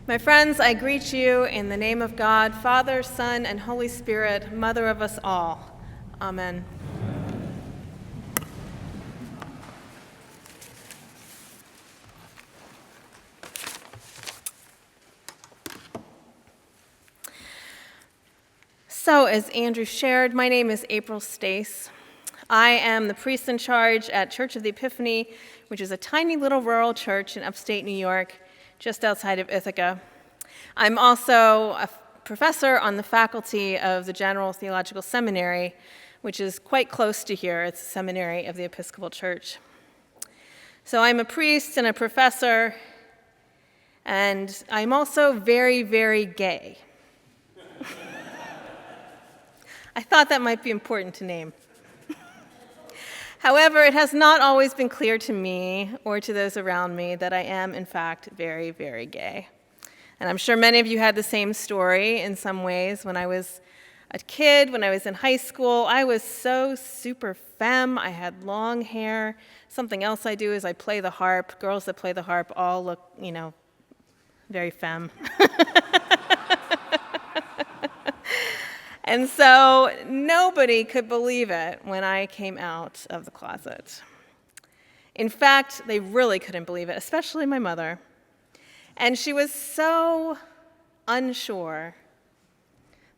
My friends, I greet you in the name of God, Father, Son, and Holy Spirit, Mother of us all. Amen. So, as Andrew shared, my name is April Stace. I am the priest in charge at Church of the Epiphany, which is a tiny little rural church in upstate New York, just outside of Ithaca. I'm also a professor on the faculty of the General Theological Seminary, which is quite close to here. It's a seminary of the Episcopal Church. So I'm a priest and a professor, and I'm also very, very gay. I thought that might be important to name. However, it has not always been clear to me or to those around me that I am, in fact, very, very gay. And I'm sure many of you had the same story in some ways. When I was a kid, when I was in high school, I was so super femme. I had long hair. Something else I do is I play the harp. Girls that play the harp all look, very femme. And so nobody could believe it when I came out of the closet. In fact, they really couldn't believe it, especially my mother. And she was so unsure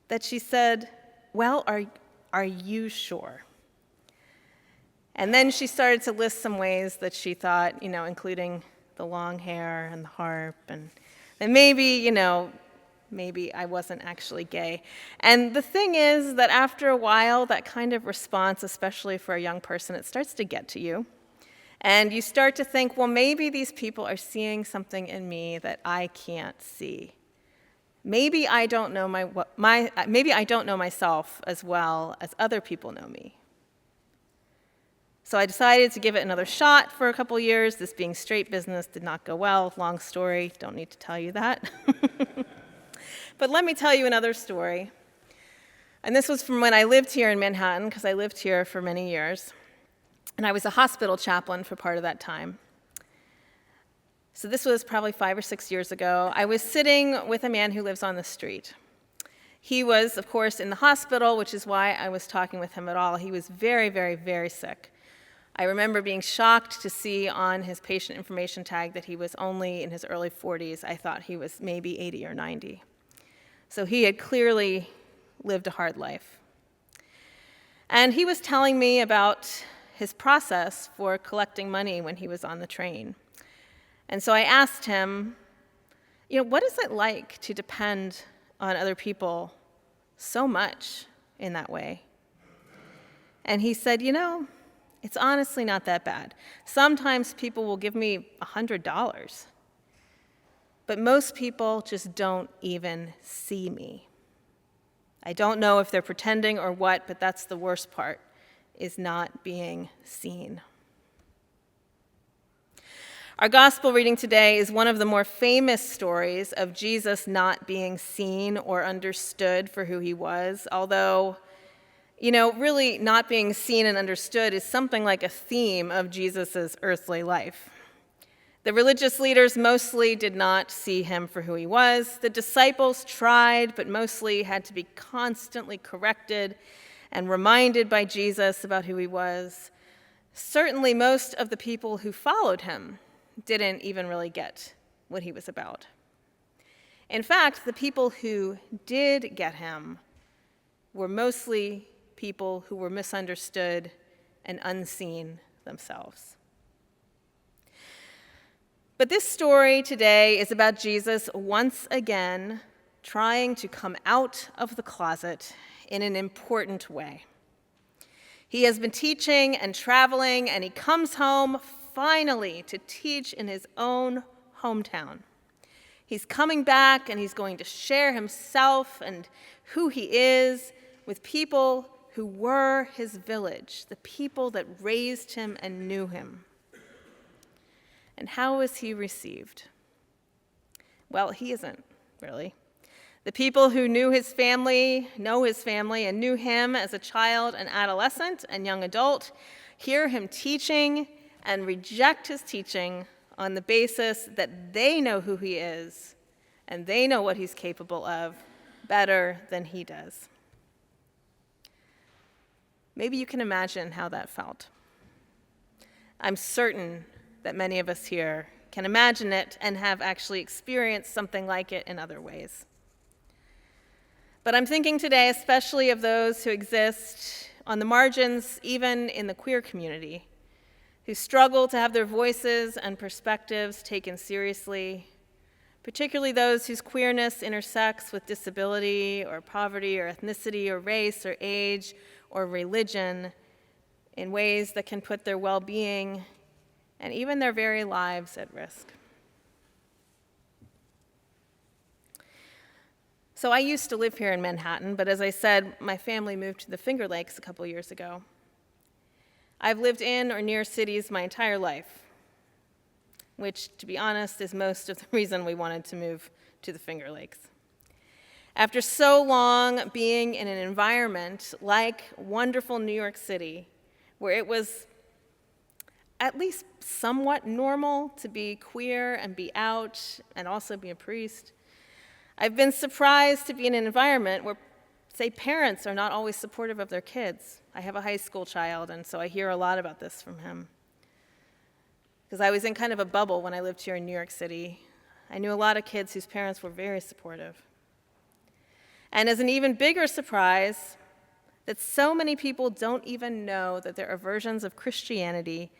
that she said, "Well, are you sure?" And then she started to list some ways that she thought, including the long hair and the harp, and maybe I wasn't actually gay. And the thing is that after a while, that kind of response, especially for a young person, it starts to get to you. And you start to think, well, maybe these people are seeing something in me that I can't see. Maybe I don't know maybe I don't know myself as well as other people know me. So I decided to give it another shot for a couple years. This being straight business did not go well. Long story, don't need to tell you that. But let me tell you another story. And this was from when I lived here in Manhattan, because I lived here for many years. And I was a hospital chaplain for part of that time. So this was probably 5 or 6 years ago. I was sitting with a man who lives on the street. He was, of course, in the hospital, which is why I was talking with him at all. He was very, very, very sick. I remember being shocked to see on his patient information tag that he was only in his early 40s. I thought he was maybe 80 or 90. So he had clearly lived a hard life. And he was telling me about his process for collecting money when he was on the train. And so I asked him, what is it like to depend on other people so much in that way? And he said, it's honestly not that bad. Sometimes people will give me $100. But most people just don't even see me. I don't know if they're pretending or what, but that's the worst part, is not being seen. Our gospel reading today is one of the more famous stories of Jesus not being seen or understood for who he was, although, really not being seen and understood is something like a theme of Jesus' earthly life. The religious leaders mostly did not see him for who he was. The disciples tried, but mostly had to be constantly corrected and reminded by Jesus about who he was. Certainly, most of the people who followed him didn't even really get what he was about. In fact, the people who did get him were mostly people who were misunderstood and unseen themselves. But this story today is about Jesus once again trying to come out of the closet in an important way. He has been teaching and traveling, and he comes home finally to teach in his own hometown. He's coming back, and he's going to share himself and who he is with people who were his village, the people that raised him and knew him. And how was he received? Well, he isn't, really. The people who know his family, and knew him as a child and adolescent and young adult, hear him teaching and reject his teaching on the basis that they know who he is and they know what he's capable of better than he does. Maybe you can imagine how that felt. I'm certain that many of us here can imagine it and have actually experienced something like it in other ways. But I'm thinking today especially of those who exist on the margins, even in the queer community, who struggle to have their voices and perspectives taken seriously, particularly those whose queerness intersects with disability or poverty or ethnicity or race or age or religion in ways that can put their well-being and even their very lives at risk. So I used to live here in Manhattan, but as I said, my family moved to the Finger Lakes a couple years ago. I've lived in or near cities my entire life, which, to be honest, is most of the reason we wanted to move to the Finger Lakes. After so long being in an environment like wonderful New York City, where it was at least somewhat normal to be queer and be out and also be a priest, I've been surprised to be in an environment where, say, parents are not always supportive of their kids. I have a high school child, and so I hear a lot about this from him. Because I was in kind of a bubble when I lived here in New York City. I knew a lot of kids whose parents were very supportive. And as an even bigger surprise, that so many people don't even know that there are versions of Christianity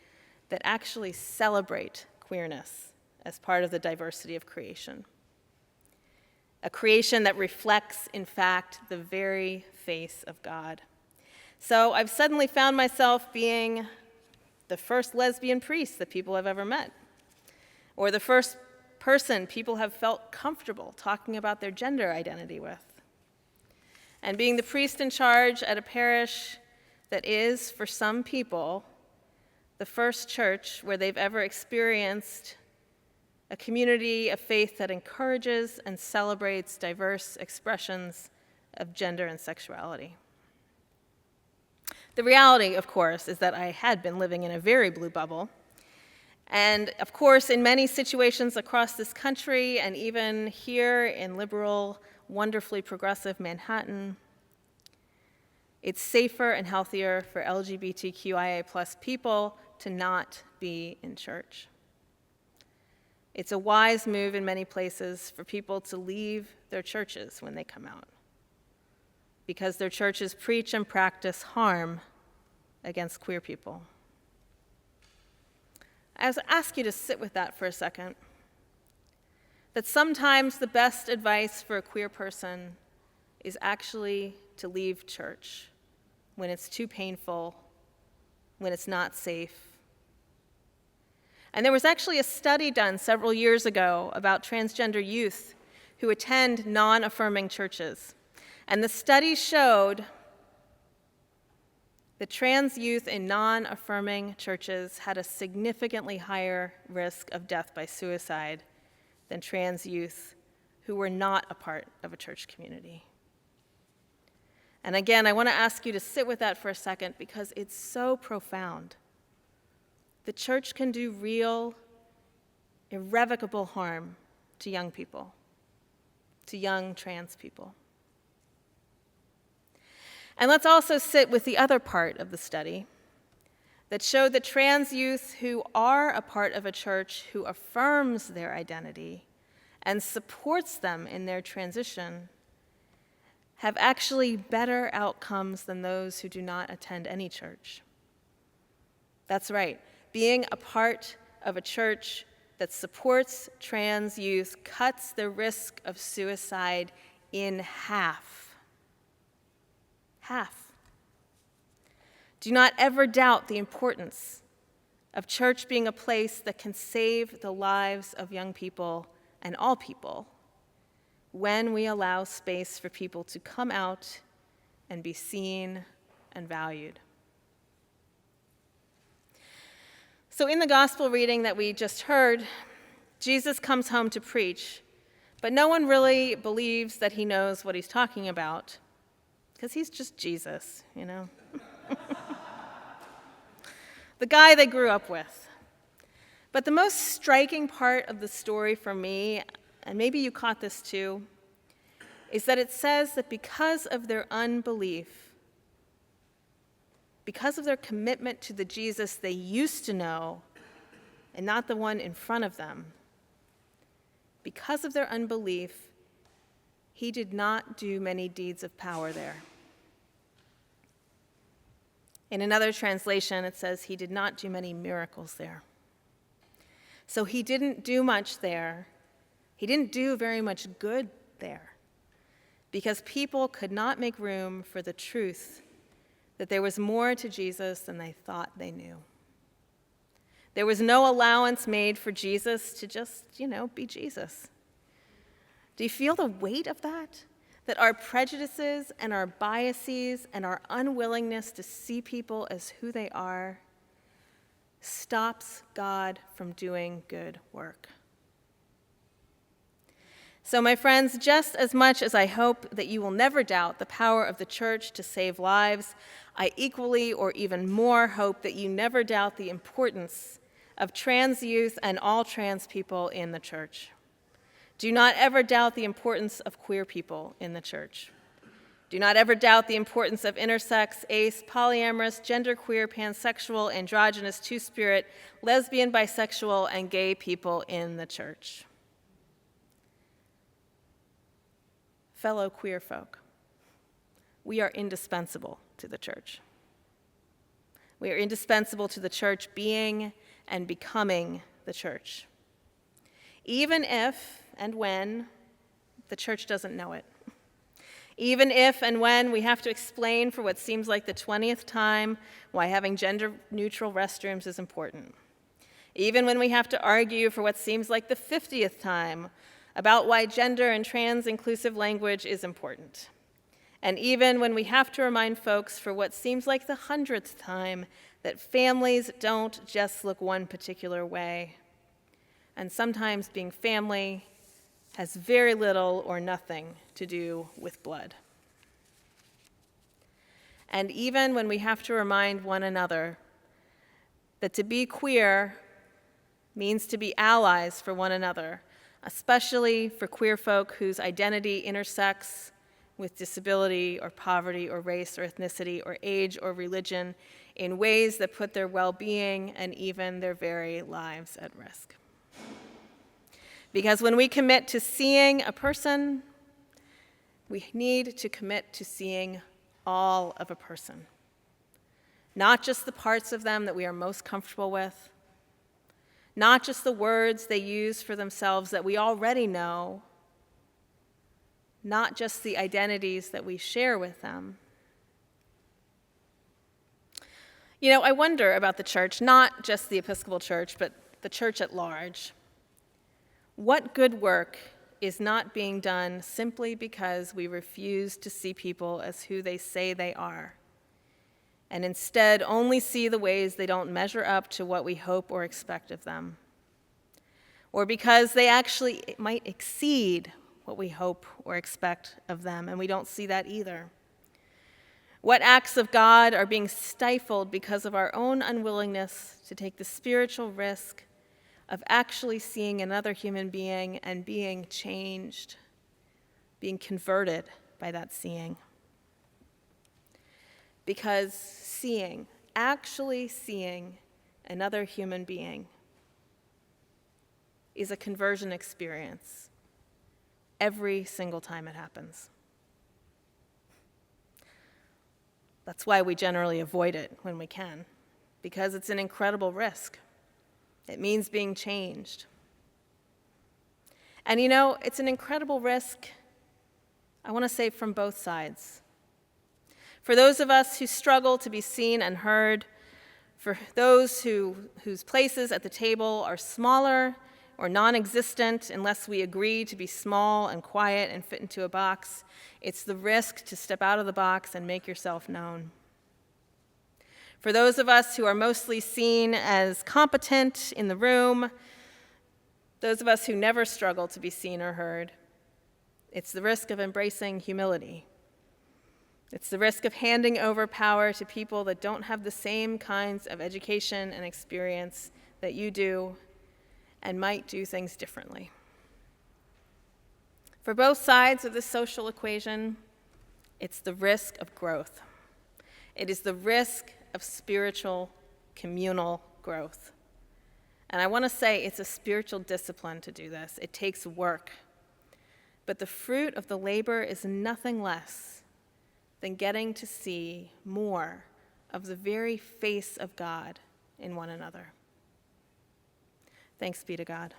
that actually celebrate queerness as part of the diversity of creation. A creation that reflects, in fact, the very face of God. So I've suddenly found myself being the first lesbian priest that people have ever met, or the first person people have felt comfortable talking about their gender identity with, and being the priest in charge at a parish that is, for some people, the first church where they've ever experienced a community of faith that encourages and celebrates diverse expressions of gender and sexuality. The reality, of course, is that I had been living in a very blue bubble. And of course, in many situations across this country, and even here in liberal, wonderfully progressive Manhattan, it's safer and healthier for LGBTQIA+ people to not be in church. It's a wise move in many places for people to leave their churches when they come out, because their churches preach and practice harm against queer people. I ask you to sit with that for a second, that sometimes the best advice for a queer person is actually to leave church when it's too painful, when it's not safe. And there was actually a study done several years ago about transgender youth who attend non-affirming churches. And the study showed that trans youth in non-affirming churches had a significantly higher risk of death by suicide than trans youth who were not a part of a church community. And again, I want to ask you to sit with that for a second because it's so profound. The church can do real, irrevocable harm to young people, to young trans people. And let's also sit with the other part of the study that showed that trans youth who are a part of a church who affirms their identity and supports them in their transition have actually better outcomes than those who do not attend any church. That's right. Being a part of a church that supports trans youth cuts the risk of suicide in half. Half. Do not ever doubt the importance of church being a place that can save the lives of young people and all people when we allow space for people to come out and be seen and valued. So in the gospel reading that we just heard, Jesus comes home to preach, but no one really believes that he knows what he's talking about, because he's just Jesus, you know? The guy they grew up with. But the most striking part of the story for me, and maybe you caught this too, is that it says that because of their unbelief, because of their commitment to the Jesus they used to know and not the one in front of them, because of their unbelief, he did not do many deeds of power there. In another translation, it says he did not do many miracles there. So he didn't do much there. He didn't do very much good there because people could not make room for the truth that there was more to Jesus than they thought they knew. There was no allowance made for Jesus to just, be Jesus. Do you feel the weight of that? That our prejudices and our biases and our unwillingness to see people as who they are stops God from doing good work. So, my friends, just as much as I hope that you will never doubt the power of the church to save lives, I equally or even more hope that you never doubt the importance of trans youth and all trans people in the church. Do not ever doubt the importance of queer people in the church. Do not ever doubt the importance of intersex, ace, polyamorous, genderqueer, pansexual, androgynous, two-spirit, lesbian, bisexual, and gay people in the church. Fellow queer folk, we are indispensable to the church. We are indispensable to the church being and becoming the church, even if and when the church doesn't know it. Even if and when we have to explain for what seems like the 20th time why having gender-neutral restrooms is important. Even when we have to argue for what seems like the 50th time about why gender and trans-inclusive language is important. And even when we have to remind folks for what seems like the 100th time that families don't just look one particular way. And sometimes being family has very little or nothing to do with blood. And even when we have to remind one another that to be queer means to be allies for one another, especially for queer folk whose identity intersects with disability or poverty or race or ethnicity or age or religion in ways that put their well-being and even their very lives at risk. Because when we commit to seeing a person, we need to commit to seeing all of a person. Not just the parts of them that we are most comfortable with, not just the words they use for themselves that we already know, not just the identities that we share with them. I wonder about the church, not just the Episcopal Church, but the church at large. What good work is not being done simply because we refuse to see people as who they say they are, and instead only see the ways they don't measure up to what we hope or expect of them, or because they actually might exceed what we hope or expect of them, and we don't see that either? What acts of God are being stifled because of our own unwillingness to take the spiritual risk of actually seeing another human being and being changed, being converted by that seeing? Because actually seeing another human being is a conversion experience every single time it happens. That's why we generally avoid it when we can, because it's an incredible risk. It means being changed. And it's an incredible risk, I want to say, from both sides. For those of us who struggle to be seen and heard, for those whose places at the table are smaller or non-existent unless we agree to be small and quiet and fit into a box, it's the risk to step out of the box and make yourself known. For those of us who are mostly seen as competent in the room, those of us who never struggle to be seen or heard, it's the risk of embracing humility. It's the risk of handing over power to people that don't have the same kinds of education and experience that you do and might do things differently. For both sides of this social equation, it's the risk of growth. It is the risk of spiritual, communal growth. And I want to say it's a spiritual discipline to do this. It takes work. But the fruit of the labor is nothing less than getting to see more of the very face of God in one another. Thanks be to God.